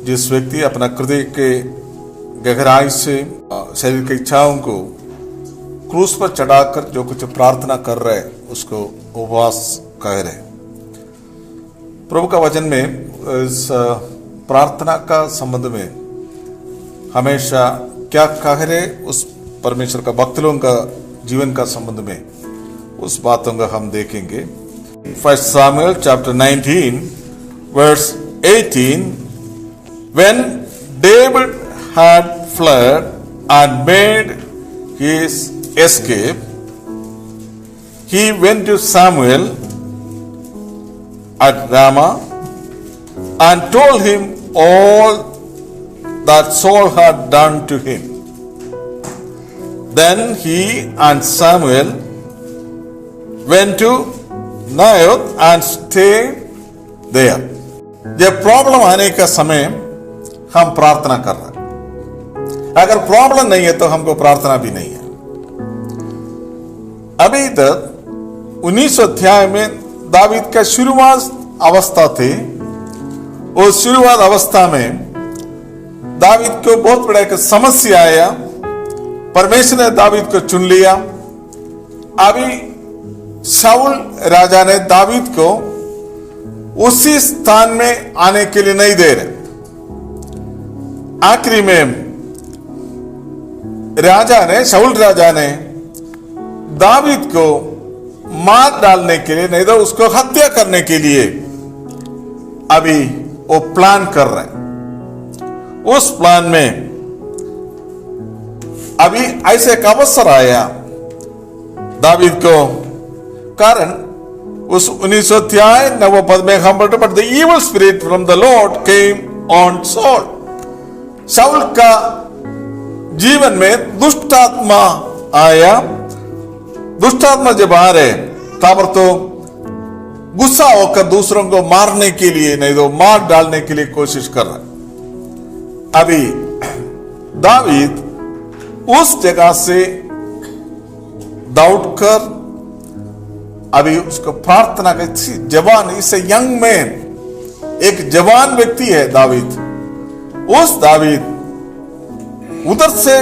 जिस व्यक्ति अपना हृदय के गहराई से शरीर की इच्छाओं को क्रूस पर चढ़ाकर जो कुछ प्रार्थना कर रहे उसको उपवास कह रहे। प्रभु का वचन में इस प्रार्थना का संबंध में हमेशा क्या कह रहे, उस परमेश्वर का भक्त लोगों का जीवन का संबंध में उस बातों का हम देखेंगे। 1 Samuel chapter 19 verse 18, when David had fled and made his escape, he went to Samuel at Ramah and told him all that Saul had done to him. Then he and Samuel went to Naioth and stayed there. जब problem आने का समय हम प्रार्थना कर रहे हैं, अगर प्रॉब्लम नहीं है तो हमको प्रार्थना भी नहीं है। अभी तक 19 अध्याय में दावीद का शुरुआत अवस्था थी। उस शुरुआत अवस्था में दावीद को बहुत बड़ा एक समस्या आया। परमेश्वर ने दावीद को चुन लिया। अभी शाऊल राजा ने दावीद को उसी स्थान में आने के लिए नहीं दे रहे। आखिरी में शाऊल राजा ने दावीद को मार डालने के लिए, नहीं तो उसको हत्या करने के लिए अभी वो प्लान कर रहे हैं। उस प्लान में अभी ऐसे एक अवसर आया दावीद को, कारण उस 19 अध्याय 9 पद में हम पढ़ते, but the evil spirit from the Lord came on Saul. शाऊल का जीवन में दुष्ट आत्मा आया। दुष्ट आत्मा जब आ रहे तब तो गुस्सा होकर दूसरों को मारने के लिए, नहीं तो मार डालने के लिए कोशिश कर रहा। अभी दावीद उस जगह से दौड़कर अभी उसको प्रार्थना कर, जवान, इस यंग मैन, एक जवान व्यक्ति है दावीद। उस दावीद उधर से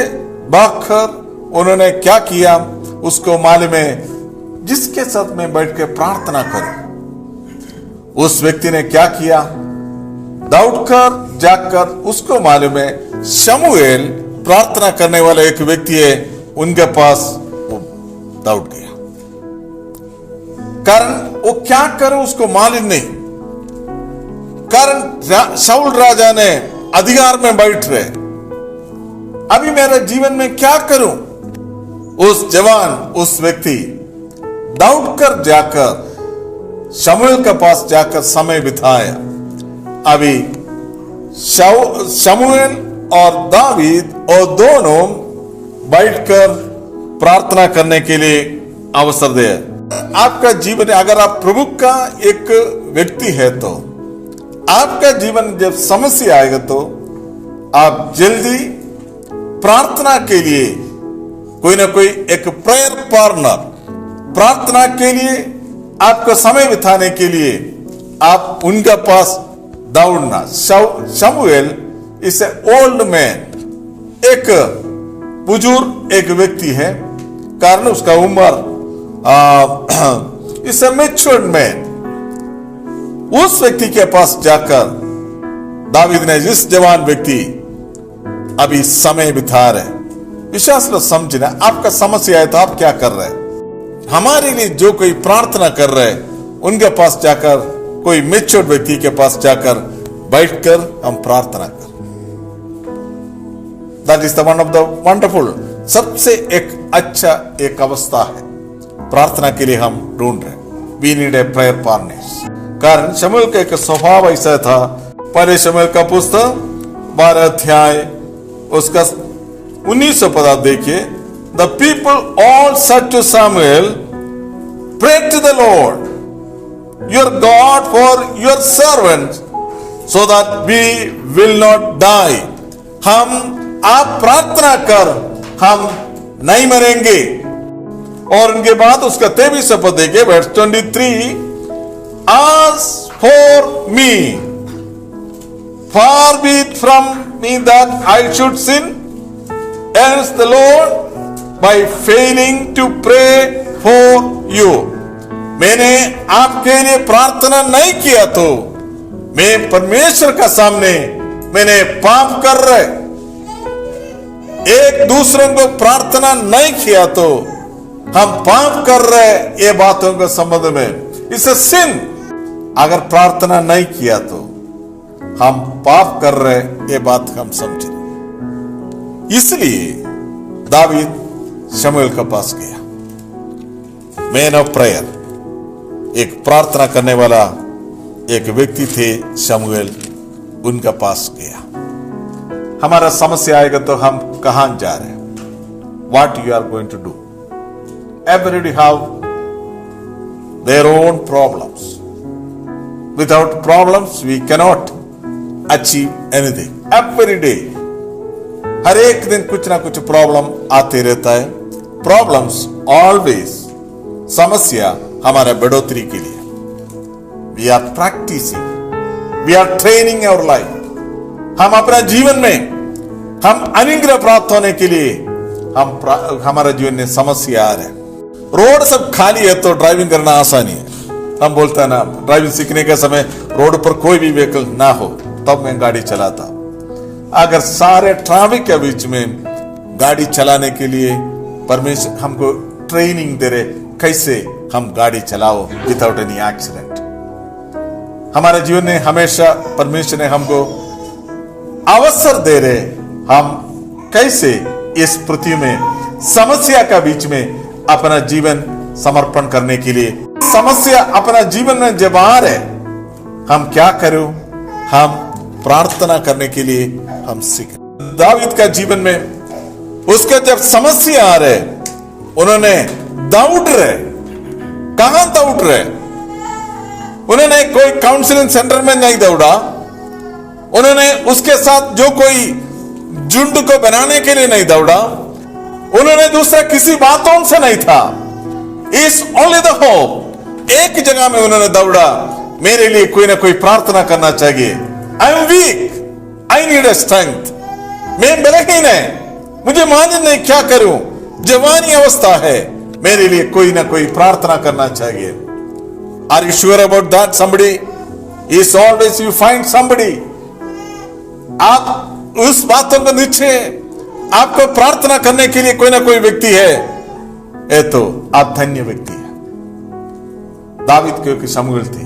भागकर उन्होंने क्या किया उसको मालूम है, जिसके साथ में बैठ के प्रार्थना करें। उस व्यक्ति ने क्या किया, दौड़कर जाकर, उसको मालूम है शमूएल प्रार्थना करने वाला एक व्यक्ति है, उनके पास वो दौड़ गया। कारण वो क्या करे उसको मालूम नहीं। कारण शाऊल राजा ने अधिकार में बैठ रहे, अभी मेरे जीवन में क्या करूं। उस जवान, उस व्यक्ति दौड़कर जाकर शमूएल के पास जाकर समय बिताया। अभी शमूएल और दावीद और दोनों बैठकर प्रार्थना करने के लिए अवसर दे। आपका जीवन, अगर आप प्रभु का एक व्यक्ति है तो आपका जीवन जब समस्या आएगा तो आप जल्दी प्रार्थना के लिए कोई ना कोई एक प्रेयर पार्टनर, प्रार्थना के लिए आपको समय बिताने के लिए आप उनके पास दौड़ना। शमूएल इस ओल्ड मैन, एक बुजुर्ग एक व्यक्ति है, कारण उसका उम्र इस मैच्योर्ड मैन। उस व्यक्ति के पास जाकर दावीद ने, जिस जवान व्यक्ति अभी समय बिता रहे, विश्वास लो समझना, आपका समस्या है तो आप क्या कर रहे हैं। हमारे लिए जो कोई प्रार्थना कर रहे उनके पास जाकर, कोई मैच्योर्ड व्यक्ति के पास जाकर बैठकर हम प्रार्थना कर। That is the one of the wonderful, सबसे एक अच्छा एक अवस्था है प्रार्थना के लिए हम ढूंढ रहे। We need a prayer partner. कारण शमूएल का एक स्वभाव ऐसा था। पहले शमूएल का पुस्तक 12 अध्याय उसका 19 पद आप देखिए। The people all said to शमूएल, pray to the Lord your God for your servants so that we will not die. आप प्रार्थना कर, हम नहीं मरेंगे। और उनके बाद उसका 23 पद देखिए, verse 23, as for me far be it from me that I should sin against the Lord by failing to pray for you. मैंने आपके लिए प्रार्थना नहीं किया तो मैं परमेश्वर का सामने मैंने पाप कर रहे, एक दूसरों को प्रार्थना नहीं किया तो हम पाप कर रहे, ये बातों के संबंध में इसे सिन। अगर प्रार्थना नहीं किया तो हम पाप कर रहे, ये बात हम समझे। इसलिए दावीद शमूएल के पास गया, मैन ऑफ प्रेयर, एक प्रार्थना करने वाला एक व्यक्ति थे शमूएल, उनका पास गया। हमारा समस्या आएगा तो हम कहां जा रहे हैं, what you are going to do. Everybody have their own problems. Without problems, we cannot achieve anything. Every day, हर एक दिन कुछ ना कुछ प्रॉब्लम आते रहता है। प्रॉब्लम्स ऑलवेज, समस्या हमारे बढ़ोतरी के लिए। We are practising, we are training our life. हम अपना जीवन में हम अनुग्रह प्राप्त होने के लिए हमारे जीवन में समस्या आ रहे हैं। रोड सब खाली है तो ड्राइविंग करना आसानी है। हम बोलते हैं ना, ड्राइविंग सीखने के समय रोड पर कोई भी व्हीकल ना हो तब मैं गाड़ी चलाता। अगर सारे ट्रैफिक के बीच में गाड़ी चलाने के लिए परमेश्वर हमको ट्रेनिंग दे रहे, कैसे हम गाड़ी चलाओ विदाउट एनी एक्सीडेंट। हमारे जीवन में हमेशा परमेश्वर ने हमको अवसर दे रहे, हम कैसे इस पृथ्वी में समस्या का बीच में अपना जीवन समर्पण करने के लिए। समस्या अपना जीवन में जब आ रहे, हम क्या करें, हम प्रार्थना करने के लिए हम सीखें। दावीद का जीवन में उसका जब समस्या आ रहे, उन्होंने दौड़ रहे, कहां दौड़ रहे, उन्होंने कोई काउंसलिंग सेंटर में नहीं दौड़ा, उन्होंने उसके साथ जो कोई झुंड को बनाने के लिए नहीं दौड़ा, उन्होंने दूसरा किसी बातों से नहीं था। इस ओनली द होप, एक जगह में उन्होंने दौड़ा, मेरे लिए कोई ना कोई प्रार्थना करना चाहिए। I am weak, I need a strength, मैं बलहीन है, मुझे मालूम नहीं क्या करूं, जवानी अवस्था है, मेरे लिए कोई ना कोई प्रार्थना करना चाहिए। Are you sure about that? Somebody is always, you find somebody. आप उस बातों को नीचे आपको प्रार्थना करने के लिए कोई ना कोई व्यक्ति है, ये तो आप धन्य व्यक्ति है। दावीद क्योंकि शमूएल थे,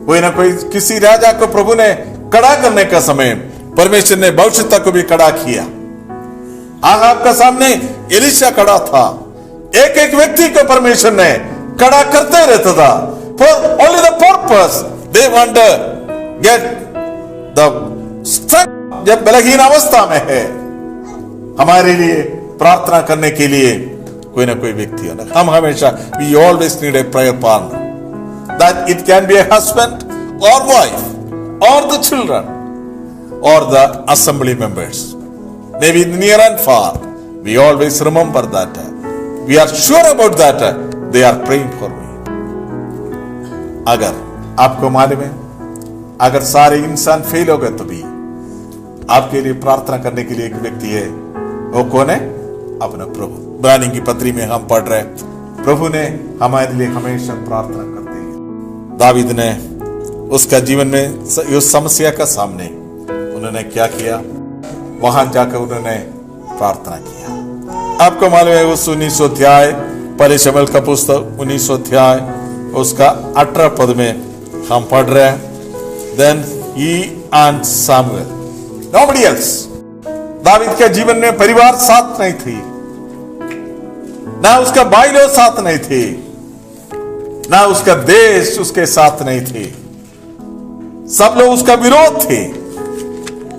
कोई ना कोई किसी राजा को प्रभु ने खड़ा करने का समय परमेश्वर ने भविष्यता को भी खड़ा किया। आहाब के सामने एलीशा खड़ा था, एक एक व्यक्ति को परमेश्वर ने खड़ा करते रहता था। For only the purpose they want to get the strength. जब बलहीन अवस्था में है, हमारे लिए प्रार्थना करने के लिए कोई ना कोई व्यक्ति होना। हम हमेशा we always need a prayer partner, that it can be a husband और वाइफ और द चिल्ड्रन और the assembly members, may be near and far. We always remember that we are sure about that they are praying for me. अगर आपको मालूम है, अगर सारे इंसान फेल हो गए तो भी आपके लिए प्रार्थना करने के लिए एक व्यक्ति है। वो कौन है? अपना प्रभु। इब्रानी की पत्री में हम पढ़ रहे, प्रभु ने हमारे लिए हमेशा प्रार्थना करते हैं। दावीद ने उसका जीवन में उस समस्या का सामने उन्होंने क्या किया, वहां जाकर उन्होंने प्रार्थना किया। आपको मालूम है उस 19 अध्याय, पहले शमूएल का पुस्तक 19 अध्याय उसका 18 पद में हम पढ़ रहे हैं, then he and Samuel, nobody else. दावीद के जीवन में परिवार साथ नहीं थी, ना उसका भाई लोग साथ नहीं थे, ना उसका देश उसके साथ नहीं थे, सब लोग उसका विरोध थे।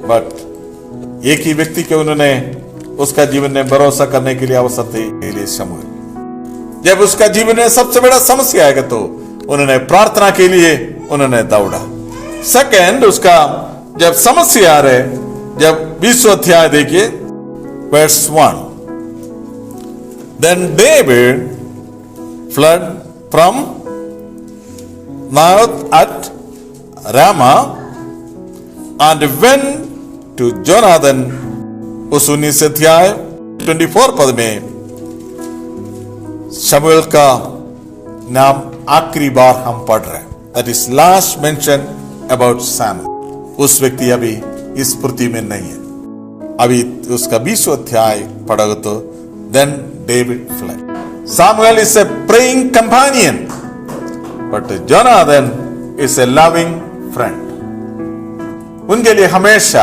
बट एक ही व्यक्ति के उन्होंने उसका जीवन में भरोसा करने के लिए अवसर थे, शमूएल। जब उसका जीवन में सबसे बड़ा समस्या आएगा तो उन्होंने प्रार्थना के लिए उन्होंने दौड़ा। सेकंड, उसका जब समस्या आ रहे, जब 20 अध्याय देखिए verse 1, then David fled from Naioth at Ramah and went to Jonathan. उस 19 अध्याय 24 पद में शमूएल का नाम आखिरी बार हम पढ़ रहे हैं. That is last mention about Samuel. उस व्यक्ति अभी इस पृथ्वी में नहीं है. अभी उसका 20 अध्याय पढ़ोगे तो then David fled. Samuel is a praying companion, but Jonathan is a loving friend. उनके लिए हमेशा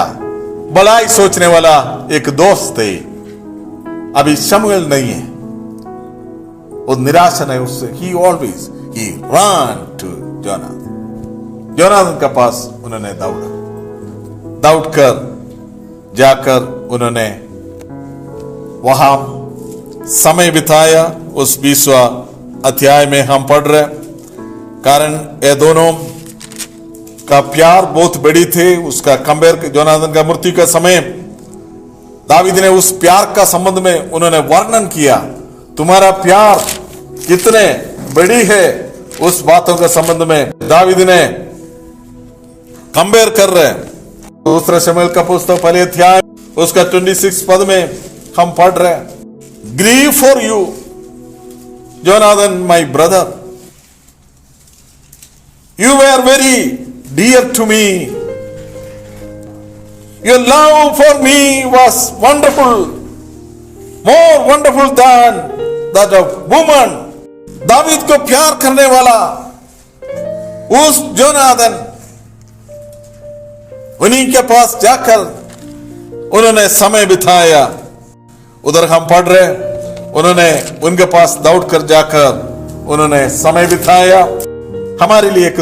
भलाई सोचने वाला एक दोस्त है. अभी शमूएल नहीं है. वो निराशा नहीं उससे. He ran to Jonathan. Jonathan के पास उन्होंने दौड़ कर जाकर उन्होंने वहां समय बिताया. उस 20वां अध्याय में हम पढ़ रहे. कारण ये दोनों का प्यार बहुत बड़ी थे. उसका कंपेयर जोनाथन का मृत्यु का समय दावीद ने उस प्यार का संबंध में उन्होंने वर्णन किया. तुम्हारा प्यार कितने बड़ी है उस बातों के संबंध में दावीद ने कंपेयर कर रहे हैं. दूसरा शमूएल का पुस्तक पहले अध्याय उसका 26 पद में हम पढ़ रहे हैं. Grieve for you Jonathan, my brother. You were very dear to me. Your love for me was wonderful, more wonderful than that of woman. David को प्यार करने वाला उस जोनाथन उन्हीं के पास जाकर उन्होंने समय बिताया. उधर हम पढ़ रहे उन्होंने उनके पास दौड़कर जाकर उन्होंने समय बिताया. हमारे लिए एक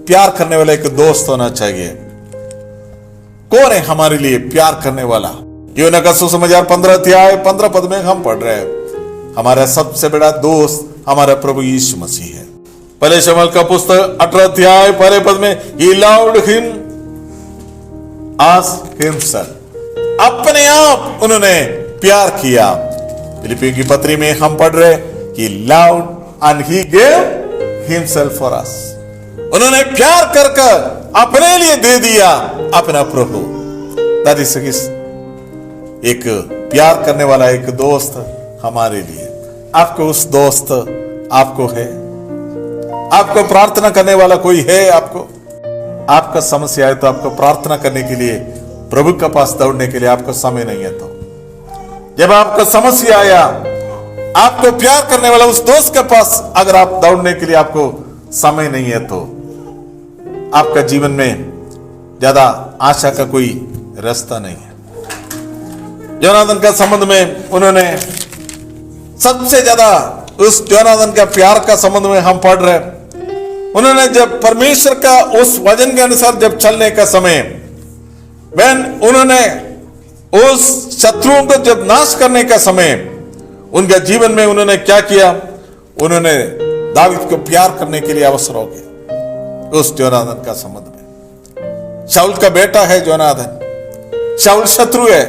प्यार करने वाला एक दोस्त होना चाहिए. कौन है हमारे लिए प्यार करने वाला? यूहन्ना का सुसमाचार 15 अध्याय 15 पद में हम पढ़ रहे हैं. हमारा सबसे बड़ा दोस्त हमारा प्रभु यीशु मसीह है. पहले शमूएल का पुस्तक 18 अध्याय पहले पद में he loved him as himself. अपने आप उन्होंने प्यार किया. फिलिपियों की पत्री में हम पढ़ रहे कि loved and he gave himself for us. उन्होंने प्यार कर अपने लिए दे दिया अपना प्रभु. That is एक प्यार करने वाला एक दोस्त हमारे लिए. आपको उस दोस्त आपको है? आपको प्रार्थना करने वाला कोई है? आपका समस्या है तो आपको प्रार्थना करने के लिए प्रभु के पास दौड़ने के लिए आपको समय नहीं है. तो जब आपको समस्या आया आपको प्यार करने वाला उस दोस्त के पास अगर आप दौड़ने के लिए आपको समय नहीं है तो आपका जीवन में ज्यादा आशा का कोई रास्ता नहीं है. जोनाथन का संबंध में उन्होंने सबसे ज्यादा उस जोनाथन का प्यार का संबंध में हम पढ़ रहे. उन्होंने जब परमेश्वर का उस वचन के अनुसार जब चलने का समय उन्होंने उस शत्रुओं को जब नाश करने का समय उनके जीवन में उन्होंने क्या किया? उन्होंने दावीद को प्यार करने के लिए अवसर हो गया. उस जोनाथन का संबंध में शाऊल का बेटा है जोनाथन. शाऊल शत्रु है.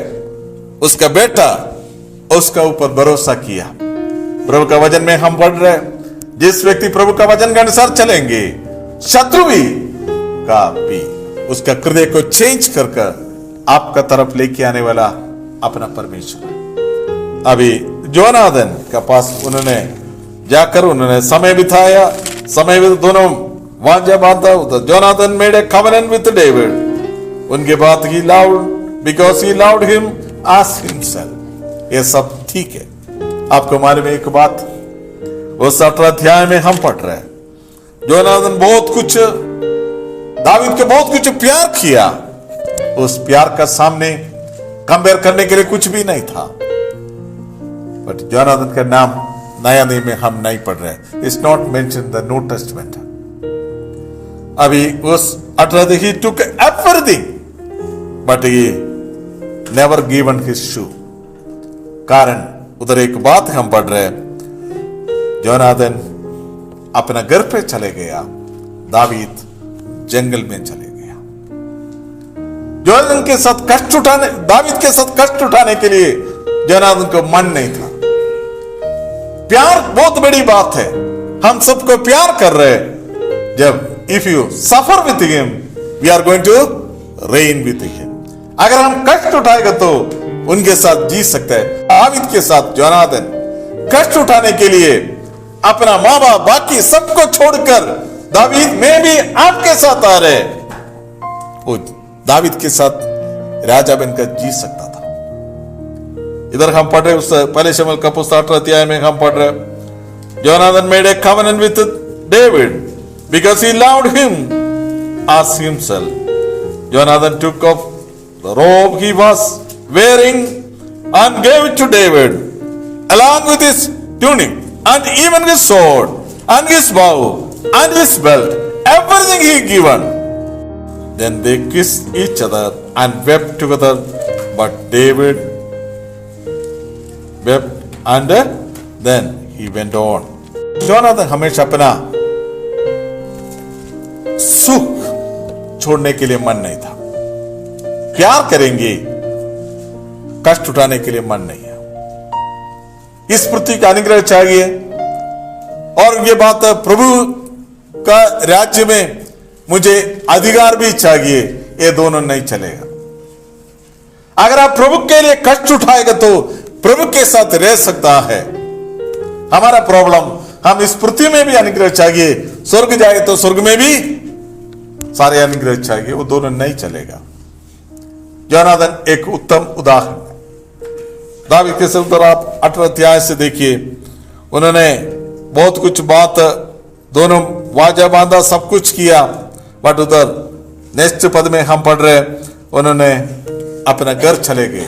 उसका बेटा उसका ऊपर भरोसा किया. प्रभु का वचन में हम पढ़ रहे जिस व्यक्ति प्रभु का वचन के अनुसार चलेंगे शत्रु भी उसका हृदय को चेंज कर आपका तरफ लेके आने वाला अपना परमेश्वर. अभी जोनाथन के पास उन्होंने जाकर उन्होंने समय बिताया. समय में दोनों वांझा बांधा. Jonathan made a covenant with David. उनके बाद ही loved because he loved him as himself. ये सब ठीक है. आपको मालूम है एक बात उस 18 अध्याय में हम पढ़ रहे हैं जोनाथन दावीद को बहुत कुछ प्यार किया. उस प्यार का सामने कंपेयर करने के लिए कुछ भी नहीं था. बट जोनाथन का नाम नया नियम में हम नहीं पढ़ रहे. It's not mention the new testament. अभी उस 18 he took everything but he never given his shoe. कारण उधर एक बात हम पढ़ रहे जोनाथन अपना घर पे चले गया. दावीद जंगल में चले गया. जोनाथन के साथ दावीद के साथ कष्ट उठाने के लिए जोनाथन को मन नहीं था. प्यार बहुत बड़ी बात है. हम सबको प्यार कर रहे हैं. जब if you suffer with him we are going to reign with him. अगर हम कष्ट उठाएगा तो उनके साथ जी सकते हैं। दावीद के साथ योनाथन कष्ट उठाने के लिए अपना माँ बाप बाकी सबको छोड़कर दावीद में भी आपके साथ आ रहे, वो दावीद के साथ राजा बनकर जी सकता था। इधर हम पढ़ रहे उस पहले शमूएल का पुस्तक 8 अध्याय में हम पढ़ रहे Jonathan made a covenant with David because he loved him as himself. Jonathan took off the robe he was wearing and gave it to David along with his tunic and even his sword and his bow and his belt, everything he given. Then they kissed each other and wept together, but David wept and then he went on. Jonathan हमेशा अपना सुख छोड़ने के लिए मन नहीं था। प्यार करेंगे, कष्ट उठाने के लिए मन नहीं है। इस पृथ्वी का अनुग्रह चाहिए और ये बात प्रभु का राज्य में मुझे अधिकार भी चाहिए, ये दोनों नहीं चलेगा। अगर आप प्रभु के लिए कष्ट उठाएगा तो प्रभु के साथ रह सकता है। हमारा प्रॉब्लम, हम इस पृथ्वी में भी अनुग्रह चाहिए, स्वर्ग जाए तो स्वर्ग में भी सारे अनुग्रह चाहिए, वो दोनों नहीं चलेगा। योनाथन एक उत्तम उदाहरण है। दावीद के उधर आप 18 अध्याय से देखिए, उन्होंने बहुत कुछ बात, दोनों वाजा बांधा, सब कुछ किया, बट उधर नेक्स्ट पद में हम पढ़ रहे उन्होंने अपना घर चले गए।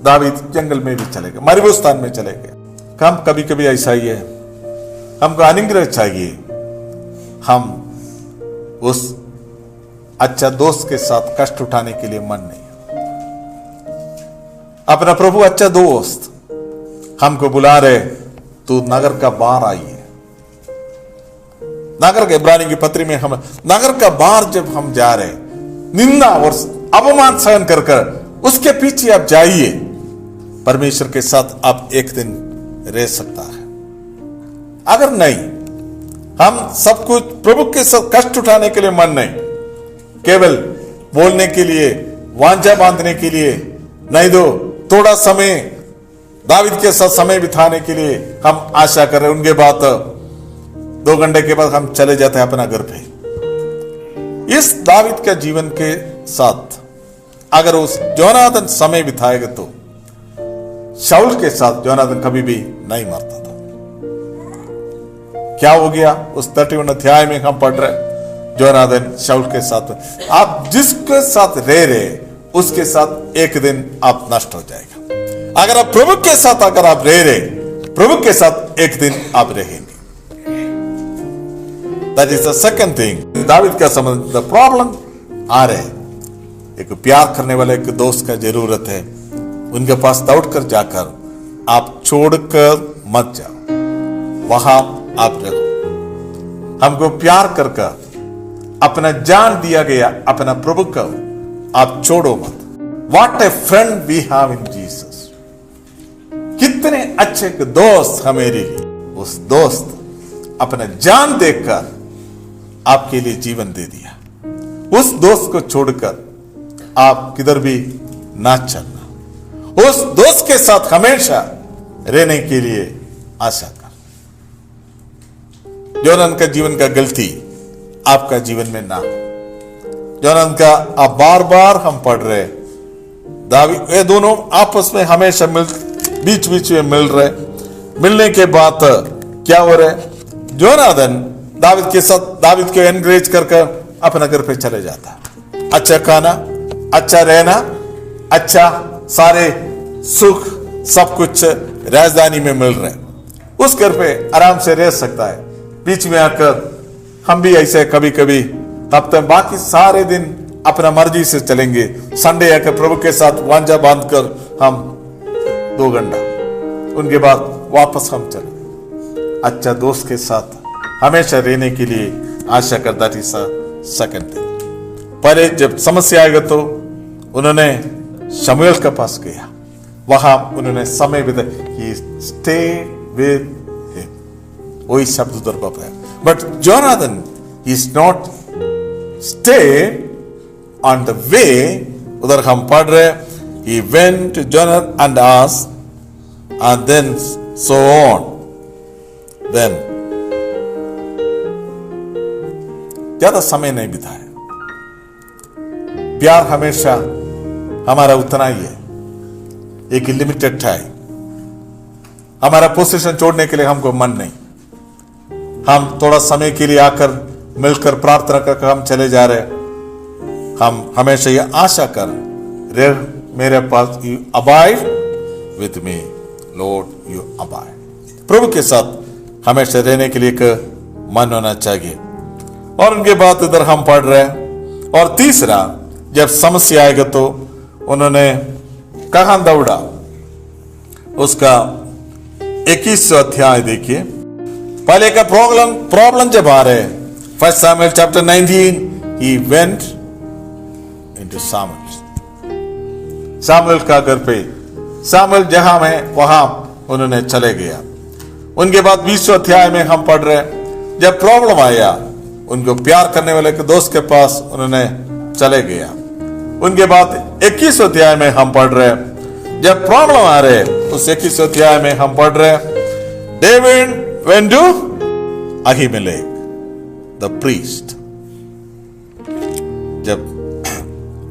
दावीद जंगल में भी चले गए, मरुस्थान में चले गए। हम कभी कभी ऐसा ही है, हमको अनुग्रह चाहिए, हम उस अच्छा दोस्त के साथ कष्ट उठाने के लिए मन नहीं। अपना प्रभु अच्छा दोस्त हमको बुला रहे, तू नगर का बाहर आइए। नगर के इब्रानी की पत्री में हम नगर का बाहर जब हम जा रहे, निंदा और अपमान सहन कर कर उसके पीछे आप जाइए, परमेश्वर के साथ आप एक दिन रह सकता है। अगर नहीं, हम सब कुछ प्रभु के साथ कष्ट उठाने के लिए मन नहीं, केवल बोलने के लिए, वांछा बांधने के लिए नहीं, दो थोड़ा समय दावीद के साथ समय बिताने के लिए हम आशा कर रहे, उनके बाद 2 घंटे के बाद हम चले जाते हैं अपना घर पे। इस दावीद के जीवन के साथ अगर उस जोनाथन समय बिताएगा तो शाऊल के साथ जोनाथन कभी भी नहीं मरता था। क्या हो गया? उस 31 अध्याय में हम पढ़ रहे, जोनाथन शाऊल के साथ, आप जिसके साथ रह रहे उसके साथ एक दिन आप नष्ट हो जाएगा। अगर आप प्रभु के साथ अगर आप रह रहे, प्रभु के साथ एक दिन आप रहेंगे। That is the second thing. David का संबंध, द प्रॉब्लम आ रहे, एक प्यार करने वाले एक दोस्त का जरूरत है। उनके पास दौड़कर जाकर आप छोड़कर मत जाओ, वहां आप रहो। हमको प्यार कर अपना जान दिया गया अपना प्रभु का आप छोड़ो मत। What a friend we have in Jesus. कितने अच्छे दोस्त हमारे लिए। उस दोस्त अपना जान देकर आपके लिए जीवन दे दिया। उस दोस्त को छोड़कर आप किधर भी ना चलना। उस दोस्त के साथ हमेशा रहने के लिए आशा कर। जोनाथन का जीवन का गलती आपका जीवन में ना। जोनाथन का आप बार बार हम पढ़ रहे, दावीद, ये दोनों आपस में हमेशा बीच बीच में मिल रहे। मिलने के बाद क्या हो रहा है? जोनाथन दावीद के साथ, दावीद को एनकरेज कर अपना घर पे चले जाता। अच्छा खाना, अच्छा रहना, अच्छा सारे सुख सब कुछ राजधानी में मिल रहे, उस घर पे आराम से रह सकता है। बीच में आकर हम भी ऐसे कभी कभी हफ्ते, बाकी सारे दिन अपना मर्जी से चलेंगे। संडे आकर प्रभु के साथ वांझा बांधकर हम 2 घंटा, उनके बाद वापस हम चले। अच्छा दोस्त के साथ हमेशा रहने के लिए आशा करता थी। सेकंड थिंग, पहले जब समस्या आएगा तो उन्होंने शमूएल के पास गया, वहां उन्होंने समय बिताया। स्टे विद हिम, वही शब्द उधर पाया। But Jonathan is not stay on the way, उधर हम पढ़ रहे, he went to Jonathan and asked, and then so on. Then ज्यादा समय नहीं बिताया। प्यार हमेशा हमारा उतना ही है, एक लिमिटेड टाइम। हमारा पोजीशन छोड़ने के लिए हमको मन नहीं। हम थोड़ा समय के लिए आकर मिलकर प्रार्थना करके हम चले जा रहे। हम हमेशा ये आशा कर रहे, मेरे पास you abide with me Lord, you abide. प्रभु के साथ हमेशा रहने के लिए एक मन होना चाहिए। और उनके बाद इधर हम पढ़ रहे हैं। और तीसरा, जब समस्या आएगा तो उन्होंने कहां दौड़ा, उसका 21 अध्याय देखिए। पहले का प्रॉब्लम जब आ रहे, 1 Samuel chapter 19, he went into Samuel का घर पे, सामुएल जहां में वहां उन्होंने चले गया। उनके बाद 20 अध्याय में हम पढ़ रहे, जब प्रॉब्लम आया उनको प्यार करने वाले के दोस्त के पास उन्होंने चले गया। उनके बाद 21 अध्याय में हम पढ़ रहे, जब प्रॉब्लम आ रहे उस 21 अध्याय में हम पढ़ रहे, David went to Ahimelech the priest. जब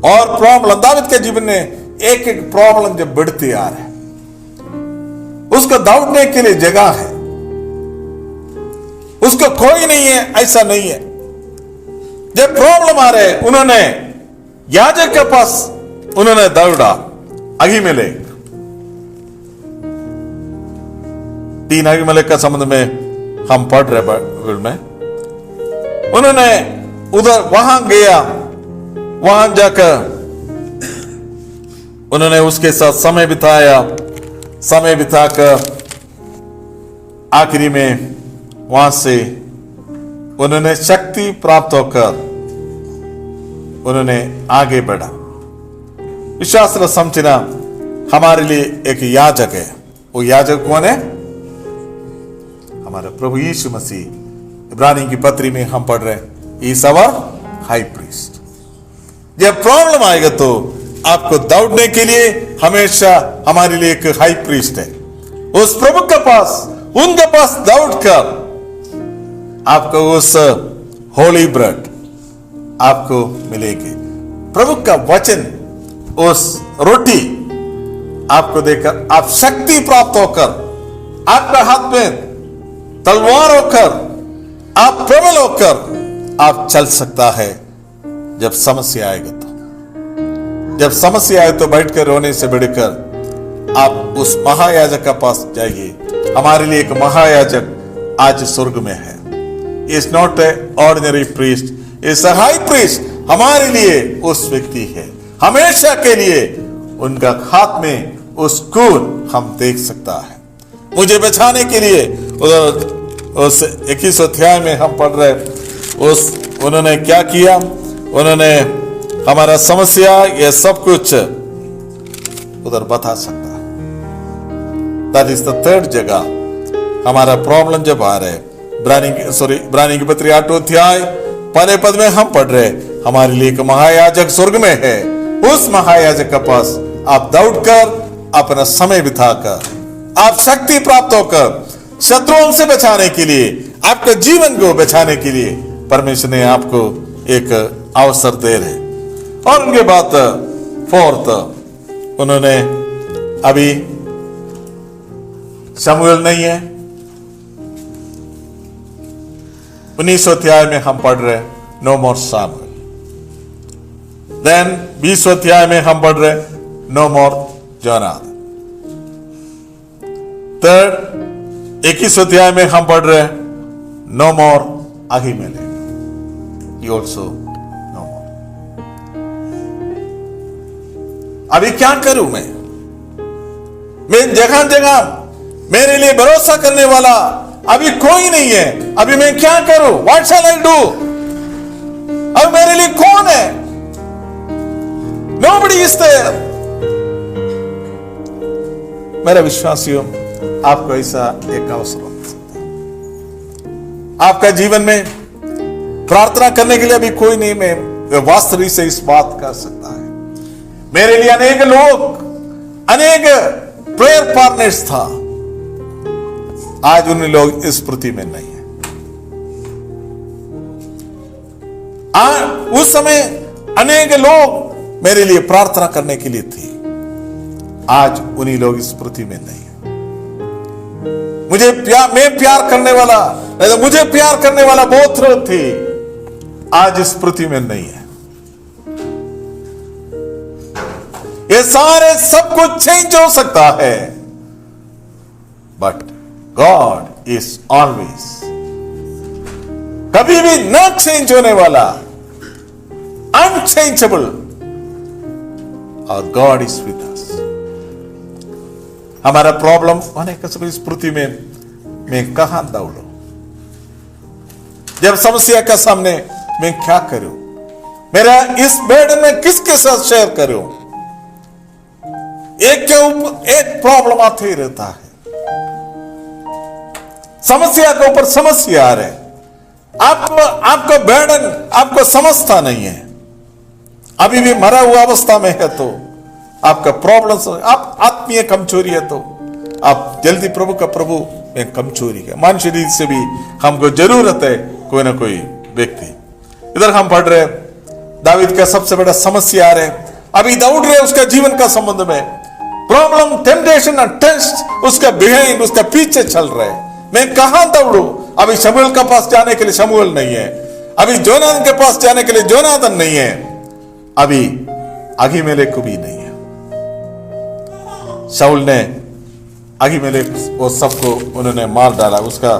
और प्रॉब्लम दाऊद के जीवन में एक एक प्रॉब्लम जब बढ़ती आ रहा है, उसको दौड़ने के लिए जगह है, उसको कोई नहीं है ऐसा नहीं है। जब प्रॉब्लम आ रहे उन्होंने याजक के पास उन्होंने दौड़ा, अहीमेलेक। 3 अहीमेलेक का संबंध में हम पढ़ रहे बाइबल में। उन्होंने उधर वहां गया, वहां जाकर उन्होंने उसके साथ समय बिताया। समय बिताकर आखिरी में वहां से उन्होंने शक्ति प्राप्त होकर उन्होंने आगे बढ़ा। विश्वास समझना हमारे लिए एक याजक है। वो याजक कौन है? हमारा प्रभु यीशु मसीह। इब्रानी की पत्री में हम पढ़ रहे हैं, इज आवर हाई प्रीस्ट। जब प्रॉब्लम आएगा तो आपको दौड़ने के लिए हमेशा हमारे लिए एक हाई प्रीस्ट है। उस प्रभु के पास, उनके पास दौड़कर आपको उस होली ब्रेड आपको मिलेगी। प्रभु का वचन, उस रोटी आपको देकर आप शक्ति प्राप्त होकर, आपका हाथ में तलवार होकर, आप प्रबल होकर आप चल सकता है। जब समस्या आएगा तो, जब समस्या आए तो बैठकर रोने से बढ़कर आप उस महायाजक के पास जाइए। हमारे लिए एक महायाजक आज स्वर्ग में है। Is not a ordinary priest, is a high priest. हमारे लिए उस व्यक्ति है, हमेशा के लिए उनका हाथ में उस खून हम देख सकता है। मुझे बचाने के लिए उस 21 अध्याय में हम पढ़ रहे, उस उन्होंने क्या किया, उन्होंने हमारा समस्या ये सब कुछ उधर बता सकता है। दैट इज द थर्ड जगह हमारा प्रॉब्लम जब आ रहे। इब्रानी की पत्री 8 अध्याय पहले पद में हम पढ़ रहे, हमारे लिए एक महायाजक स्वर्ग में है। उस महायाजक के पास आप दौड़कर अपना समय बिताकर आप शक्ति प्राप्त होकर शत्रुओं से बचाने के लिए, आपके जीवन को बचाने के लिए परमेश्वर ने आपको एक अवसर दे रहे। और उनके बाद फोर्थ, उन्होंने अभी शमूएल नहीं है। 19 अध्याय में हम पढ़ रहे नो मोर सामुएल। देन 20 अध्याय में हम पढ़ रहे नो मोर जोनाथन। थर्ड 21 अध्याय में हम पढ़ रहे no more Ahimelech, he also no more. अभी क्या करूं मैं जगह जगह मेरे लिए भरोसा करने वाला अभी कोई नहीं है। अभी मैं क्या करूं? What shall I do? अब मेरे लिए कौन है? Nobody is there. मेरा विश्वासियों, आपको ऐसा एक अवसर हो सकता है। आपका जीवन में प्रार्थना करने के लिए अभी कोई नहीं, मैं वे वास्तविक से इस बात कर सकता है। मेरे लिए अनेक लोग, अनेक प्रेयर पार्टनर्स था, आज उन लोग इस पृथ्वी में नहीं है। उस समय अनेक लोग मेरे लिए प्रार्थना करने के लिए थे, आज उन्हीं लोग इस पृथ्वी में नहीं है। मैं प्यार करने वाला, मुझे प्यार करने वाला बहुत लोग थे, आज इस पृथ्वी में नहीं है। ये सारे सब कुछ चेंज हो सकता है, बट गॉड इज ऑलवेज, कभी भी न चेंज होने वाला, अनचेंजेबल, और गॉड इज विद अस। हमारा प्रॉब्लम होने का सब इस पृथ्वी में मैं कहां दौड़ूं, जब समस्या का सामने मैं क्या करूं, मेरा इस बेड में किसके साथ शेयर करूं, एक के ऊपर एक प्रॉब्लम आते ही रहता है, समस्या के ऊपर समस्या आ रहे, आपको बर्डन आपको समझता नहीं है, अभी भी मरा हुआ अवस्था में है तो आपका प्रॉब्लम, आप आत्मीय कमजोरी है तो आप जल्दी प्रभु का प्रभु में कमजोरी है, मानसिक रीति से भी हमको जरूरत है कोई ना कोई व्यक्ति। इधर हम पढ़ रहे दावीद का सबसे बड़ा समस्या आ रहे, अभी दौड़ रहे उसका जीवन का संबंध में, प्रॉब्लम, टेम्पटेशन और टेस्ट उसका बिहाइंड, उसका पीछे चल रहे, मैं कहां दौड़ू। अभी शमूएल के पास जाने के लिए शमूएल नहीं है, अभी जोनाथन के पास जाने के लिए जोनाथन नहीं है, अभी अहीमेलेक भी नहीं है। शाऊल ने अहीमेलेक वो सबको उन्होंने मार डाला। उसका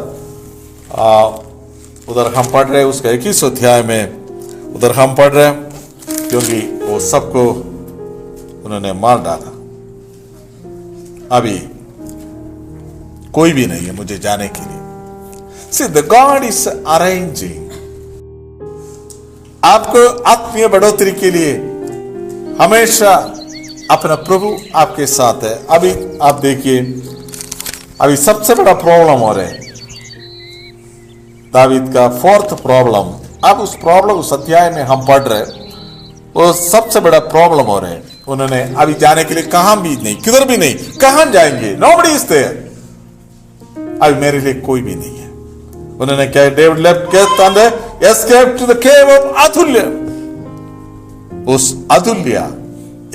उधर हम पढ़ रहे उसका 21 अध्याय में, उधर हम पढ़ रहे क्योंकि वो सबको उन्होंने मार डाला, अभी कोई भी नहीं है मुझे जाने के लिए। See, the God is arranging आपको आत्मीय बढ़ोतरी के लिए, हमेशा अपना प्रभु आपके साथ है। अभी आप देखिए, अभी सबसे बड़ा प्रॉब्लम हो रहा है दावीद का, 4th प्रॉब्लम। अब उस प्रॉब्लम, उस अध्याय में हम पढ़ रहे, वो सबसे बड़ा प्रॉब्लम हो रहा है। उन्होंने अभी जाने के लिए कहां भी नहीं, किधर भी नहीं, कहां जाएंगे, nobody is there, अभी मेरे लिए कोई भी नहीं है। उन्होंने क्या, David left escape to the cave of अतुल्य। उस अतुल्य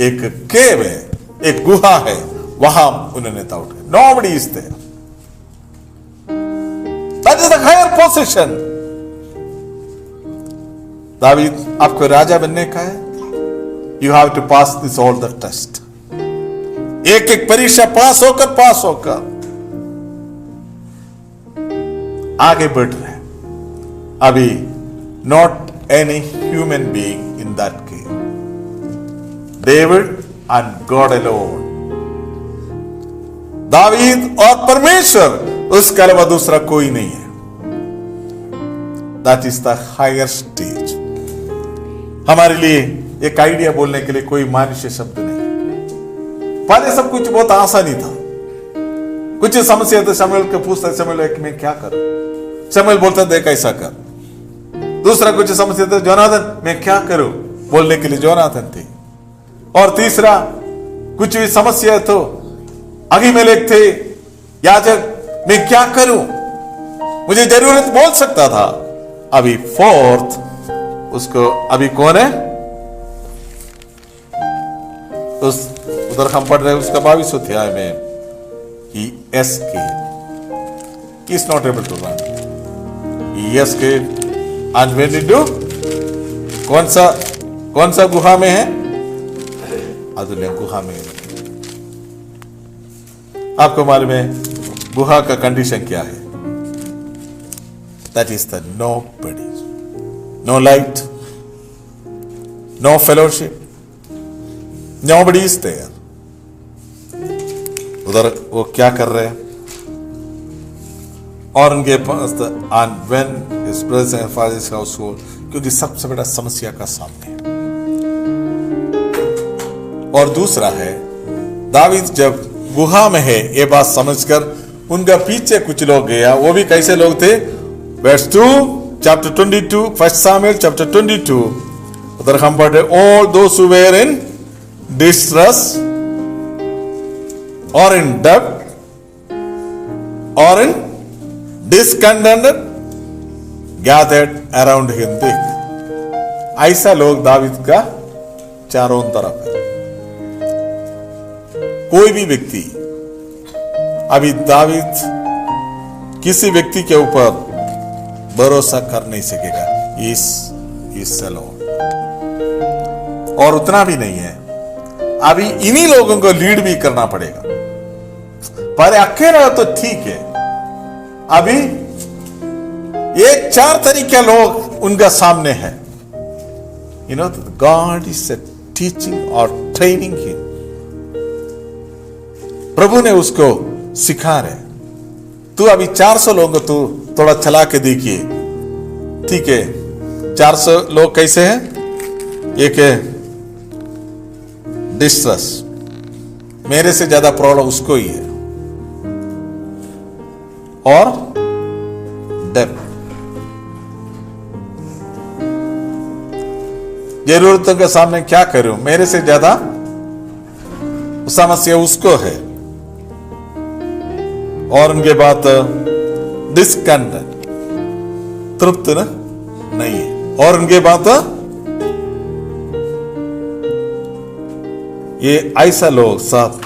एक केव है, एक गुहा है, वहां उन्होंने दौड़, nobody is there, that is the higher position। David आपको राजा बनने का है, you have to pass this all the test, एक एक परीक्षा पास होकर आगे बढ़ रहे हैं। अभी not any human being in that cave, David and God alone, दावीद और परमेश्वर, उसके अलावा दूसरा कोई नहीं है। That is the higher stage. हमारे लिए एक आइडिया बोलने के लिए कोई मानुष्य शब्द नहीं। पहले सब कुछ बहुत आसानी था, कुछ समस्या तो शमूएल को पूछता, शमूएल मैं क्या करूं, शमूएल बोलता देख ऐसा कर। दूसरा कुछ समस्या तो जोनाथन मैं क्या करूं, बोलने के लिए जोनाथन थे। और तीसरा कुछ भी समस्या है तो अहीमेलेक थे, याजक मैं क्या करूं, मुझे जरूरत बोल सकता था। अभी 4th उसको अभी कौन है, उस उधर हम पढ़ रहे उसका 22 अध्याय में, he escaped, he is not able to run, he escaped and when did do, कौन सा गुहा में है, अदुल्य गुहा में। आपको मालूम है गुहा का कंडीशन क्या है, that is the nobody, no light, no fellowship, nobody is there। उधर वो क्या कर रहे हैं, और उनके पास and when his brothers and father's household, क्योंकि सबसे बड़ा समस्या का सामने है। और दूसरा है दावीद जब गुहा में है, ये बात समझकर उनका पीछे कुछ लोग गया, वो भी कैसे लोग थे, verse 2 chapter 22 1 Samuel chapter 22, उधर हम पढ़ रहे all those who were in distress और इन डेब्ट और इन डिसकंटेंटेड गैदर्ड अराउंड हिम। देख, ऐसा लोग दावीद का चारों तरफ है। कोई भी व्यक्ति, अभी दावीद किसी व्यक्ति के ऊपर भरोसा कर नहीं सकेगा, इस सलोन। और उतना भी नहीं है, अभी इन्हीं लोगों को लीड भी करना पड़ेगा। पर अकेला तो ठीक है, अभी ये 4 तरीके लोग उनका सामने है। You know, God is teaching और ट्रेनिंग हिम। प्रभु ने उसको सिखा रहे, तू अभी 400 लोगों को तू थोड़ा चला के देखिए, ठीक है। 400 लोग कैसे हैं? एक है डिस्ट्रेस, मेरे से ज्यादा प्रॉब्लम उसको ही है, और डेब्ट, जरूरतों के सामने क्या करूं, मेरे से ज्यादा समस्या उसको है, और उनके बाद डिसकंटेंट, तृप्त नहीं है, और उनके बाद ये ऐसा लोग सब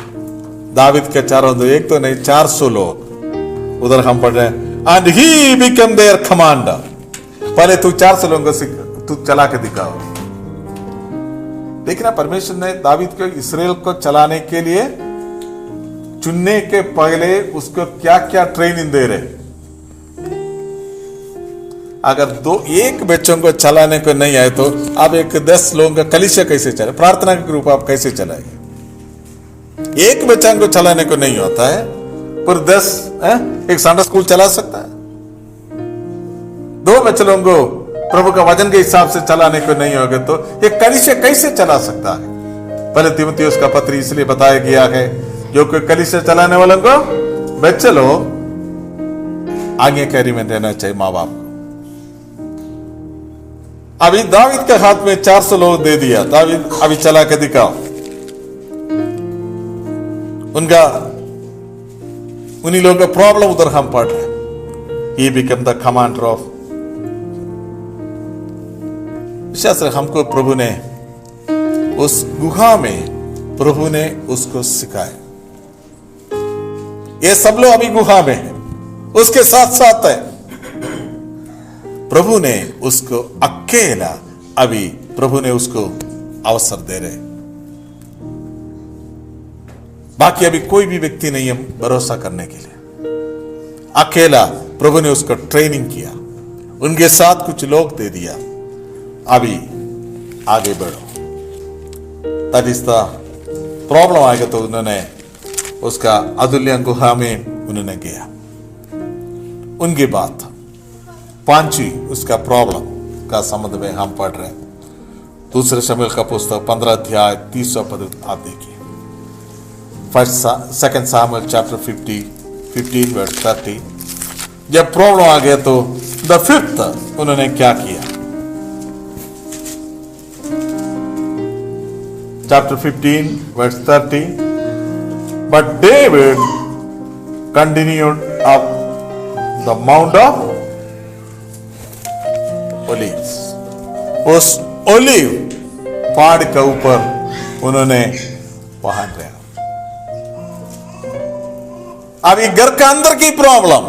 दावीद के चारों, एक तो नहीं 400 लोग उधर हम पढ़ रहे हैं। And he become their commander. पहले तू 400 लोगों को तू चला के दिखाओ। देखना, परमेश्वर ने दावीद को इस्राएल को चलाने के लिए चुनने के पहले उसको क्या क्या ट्रेनिंग दे रहे। अगर एक बच्चों को चलाने को नहीं आए तो अब एक 10 लोगों का कलीसिया कैसे चले, प्रार्थना के ग्रुप आप कैसे चलाएंगे? एक बच्चा को चलाने को नहीं होता है, पर 10 एक संडे स्कूल चला सकता है। 2 बच्चों को प्रभु का वचन के हिसाब से चलाने को नहीं होगा तो ये कलीसिया कैसे चला सकता है? पहले तीमुथियुस का पत्र इसलिए बताया गया है, जो कोई कलीसिया चलाने वालों को बच्चे लोग आज्ञाकारी में रहना चाहिए माँ बाप को। अभी दावीद के हाथ में 400 लोग दे दिया, दावीद अभी चला के दिखाओ। उन्हीं लोगों का प्रॉब्लम उधर हम पढ़ रहे। He become the commander of. शास्त्र हमको प्रभु ने उस गुहा में प्रभु ने उसको सिखाया। ये सब लोग अभी गुहा में है, उसके साथ साथ है प्रभु ने उसको अकेला, अभी प्रभु ने उसको अवसर दे रहे। बाकी अभी कोई भी व्यक्ति नहीं है भरोसा करने के लिए। अकेला प्रभु ने उसको ट्रेनिंग किया, उनके साथ कुछ लोग दे दिया, अभी आगे बढ़ो। दैट इज द प्रॉब्लम आएगा तो उन्होंने उसका अदुल्य गुहा में उन्होंने गया। उनकी बात 5वीं उसका प्रॉब्लम का संबंध में हम पढ़ रहे हैं। 2 शमूएल का पुस्तक 15 अध्याय 30 पद आप देखिए। 2 Samuel chapter 15 verse 30। जब प्रॉब्लम आ गया तो द 5th उन्होंने क्या किया? Chapter 15 verse 30। But David continued up the Mount of Olives। उस ओलिव पहाड़ के ऊपर उन्होंने पहुंच गया। अभी घर के अंदर की प्रॉब्लम,